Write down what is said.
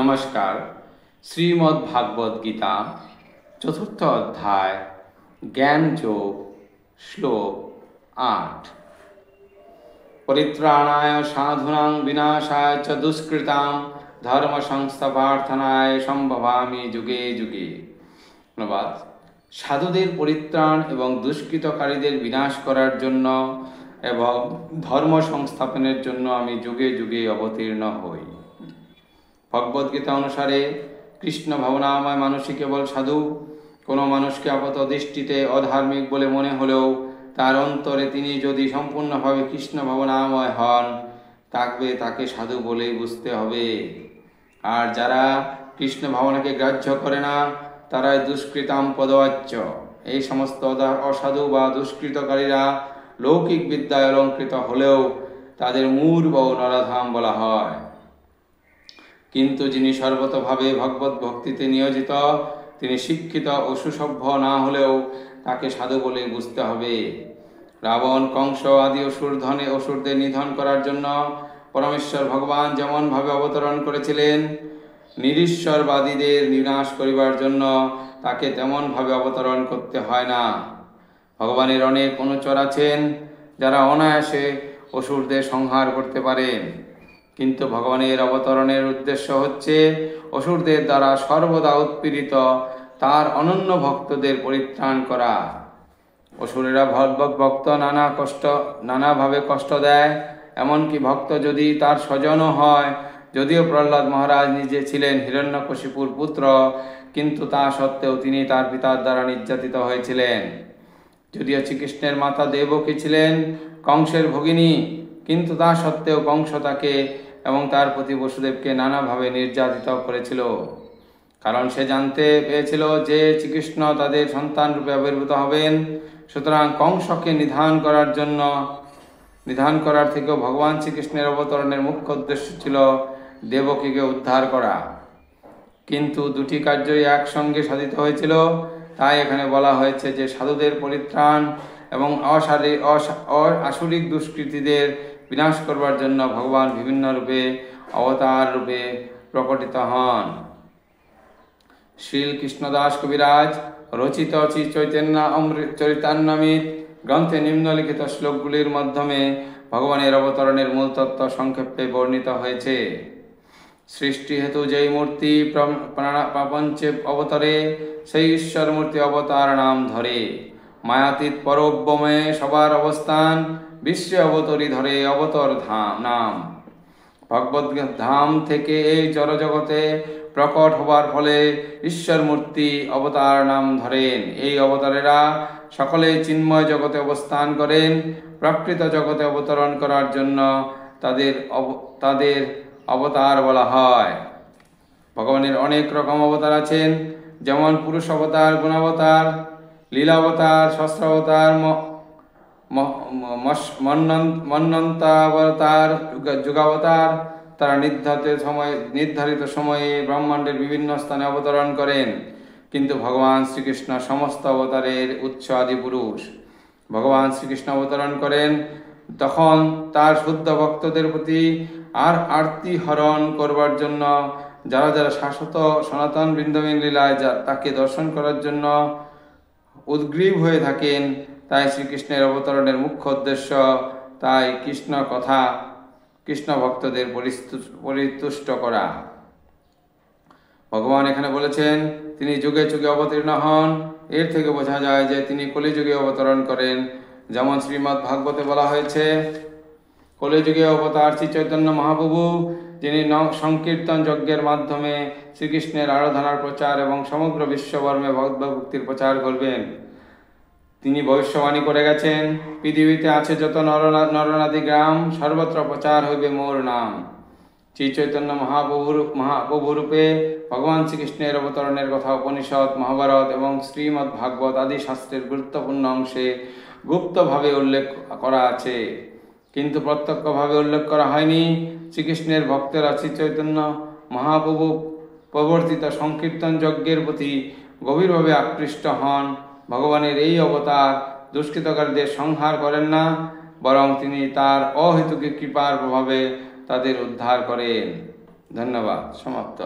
नमस्कार। श्रीमद् भागवत गीता चतुर्थ अध्याय ज्ञान योग श्लोक 8। परित्राणाय साधूनां विनाशाय च दुष्कृतां धर्म संस्थापनार्थाय संभवामि जुगे जुगे। অনুবাদ, সাধুদের পরিত্রাণ এবং দুষ্কৃতকারীদের বিনাশ করার জন্য এবং ধর্ম সংস্থাপনের জন্য আমি যুগে যুগে অবতীর্ণ হই। ভগবদ্গীতা অনুসারে কৃষ্ণ ভাবনাময় মানুষই কেবল সাধু। কোনো মানুষকে আপাত দৃষ্টিতে অধার্মিক বলে মনে হলেও তার অন্তরে তিনি যদি সম্পূর্ণভাবে কৃষ্ণ ভাবনাময় হন, তাকে সাধু বলেই বুঝতে হবে। আর যারা কৃষ্ণ ভাবনাকে গ্রাহ্য করে না, তারাই দুষ্কৃতাম পদবাচ্য। এই সমস্ত অসাধু বা দুষ্কৃতকারীরা লৌকিক বিদ্যায় অলঙ্কৃত হলেও তাদের মূঢ় ও নরাধাম বলা হয়। কিন্তু যিনি সর্বতভাবে ভগবত ভক্তিতে নিয়োজিত, তিনি শিক্ষিত ও সুসভ্য না হলেও তাকে সাধু বলে বুঝতে হবে। রাবণ, কংস আদি অসুরদের নিধন করার জন্য পরমেশ্বর ভগবান যেমনভাবে অবতরণ করেছিলেন, নিরীশ্বরবাদীদের বিনাশ করিবার জন্য তাকে তেমনভাবে অবতরণ করতে হয় না। ভগবানের অনেক অনুচর আছেন যারা অনায়াসে অসুরদের সংহার করতে পারেন, কিন্তু ভগবানের অবতরণের উদ্দেশ্য হচ্ছে অসুরদের দ্বারা সর্বদা উৎপীড়িত তার অনন্য ভক্তদের পরিত্রাণ করা। অসুরেরা ভক্ত নানাভাবে কষ্ট দেয়, এমনকি ভক্ত যদি তার স্বজনও হয়। যদিও প্রহ্লাদ মহারাজ নিজে ছিলেন হিরণ্যকশিপুর পুত্র, কিন্তু তা সত্ত্বেও তিনি তার পিতার দ্বারা নির্যাতিত হয়েছিলেন। যদিও শ্রীকৃষ্ণের মাতা দেবকী ছিলেন কংসের ভগিনী, কিন্তু তা সত্ত্বেও কংস তাকে এবং তার প্রতি বসুদেবকে নানাভাবে নির্যাতিত করেছিল, কারণ সে জানতে পেরেছিল যে শ্রীকৃষ্ণ তাদের সন্তান রূপে আবির্ভূত হবেন। সুতরাং কংসকে নিধান করার থেকেও ভগবান শ্রীকৃষ্ণের অবতরণের মুখ্য উদ্দেশ্য ছিল দেবকীকে উদ্ধার করা। কিন্তু দুটি কার্যই একসঙ্গে সাধিত হয়েছিল। তাই এখানে বলা হয়েছে যে সাধুদের পরিত্রাণ এবং আসুরিক দুষ্কৃতীদের বিনাশ করবার জন্য ভগবান বিভিন্ন রূপে অবতার রূপে প্রকটিত হন। শ্রীল কৃষ্ণদাস কবিরাজ রচিত শ্রী চৈতন্য চরিতামৃত গ্রন্থে নিম্নলিখিত শ্লোকগুলির মাধ্যমে ভগবানের অবতরণের মূল তত্ত্ব সংক্ষেপে বর্ণিত হয়েছে। সৃষ্টি হেতু যেই মূর্তি প্রপঞ্চে অবতরে, সেই ঈশ্বর মূর্তি অবতার নাম ধরে। মায়াতীত পরব্যময়ে সবার অবস্থান, বিশ্বে অবতরী ধরে অবতর ধাম নাম। ভগবত ধাম থেকে এই জড়জগতে প্রকট হবার ফলে ঈশ্বর মূর্তি অবতার নাম ধরেন। এই অবতারেরা সকলে চিন্ময় জগতে অবস্থান করেন। প্রকৃত জগতে অবতরণ করার জন্য তাদের অবতার বলা হয়। ভগবানের অনেক রকম অবতার আছেন, যেমন পুরুষ অবতার, গুণাবতার, লীলাবতার, সহস্রাবতার, মন্বন্তাবতার, যুগাবতার। তারা নির্ধারিত সময়ে ব্রহ্মাণ্ডের বিভিন্ন স্থানে অবতরণ করেন, কিন্তু ভগবান শ্রীকৃষ্ণ সমস্ত অবতারের উৎস আদি পুরুষ। ভগবান শ্রীকৃষ্ণ অবতরণ করেন তখন তার শুদ্ধ ভক্তদের প্রতি আর আরতি হরণ করবার জন্য, যারা যারা শাশ্বত সনাতন বৃন্দাবন লীলায় তাকে দর্শন করার জন্য উদ্গ্রীব হয়ে থাকেন। তাই শ্রীকৃষ্ণের অবতরণের মুখ্য উদ্দেশ্য তাই কৃষ্ণ ভক্তদের পরিতুষ্ট করা। ভগবান এখানে বলেছেন তিনি যুগে যুগে অবতীর্ণ হন। এর থেকে বোঝা যায় যে তিনি কলিযুগে অবতরণ করেন। যেমন শ্রীমদ্ ভাগবতে বলা হয়েছে, কলিযুগে অবতার শ্রী চৈতন্য মহাপ্রভু, যিনি সংকীর্তন যজ্ঞের মাধ্যমে শ্রীকৃষ্ণের আরাধনার প্রচার এবং সমগ্র বিশ্ববর্মে ভক্তির প্রচার করবেন। তিনি ভবিষ্যবাণী করে গেছেন, পৃথিবীতে আছে যত নরনাদি গ্রাম, সর্বত্র প্রচার হইবে মোর নাম। শ্রী চৈতন্য মহাপ্রভুরূপে ভগবান শ্রীকৃষ্ণের অবতরণের কথা উপনিষদ, মহাভারত এবং শ্রীমদ্ ভাগবত আদি শাস্ত্রের গুরুত্বপূর্ণ অংশে গুপ্তভাবে উল্লেখ করা আছে, কিন্তু প্রত্যক্ষভাবে উল্লেখ করা হয়নি। শ্রীকৃষ্ণের ভক্তেরা শ্রী চৈতন্য মহাপ্রভু প্রবর্তিত সংকীর্তন যজ্ঞের প্রতি গভীরভাবে আকৃষ্ট হন। ভগবানের এই অবতার দুষ্কৃতকারীদের সংহার করেন না, বরং তিনি তার অহেতুকী কৃপার প্রভাবে তাদের উদ্ধার করেন। ধন্যবাদ। সমাপ্ত।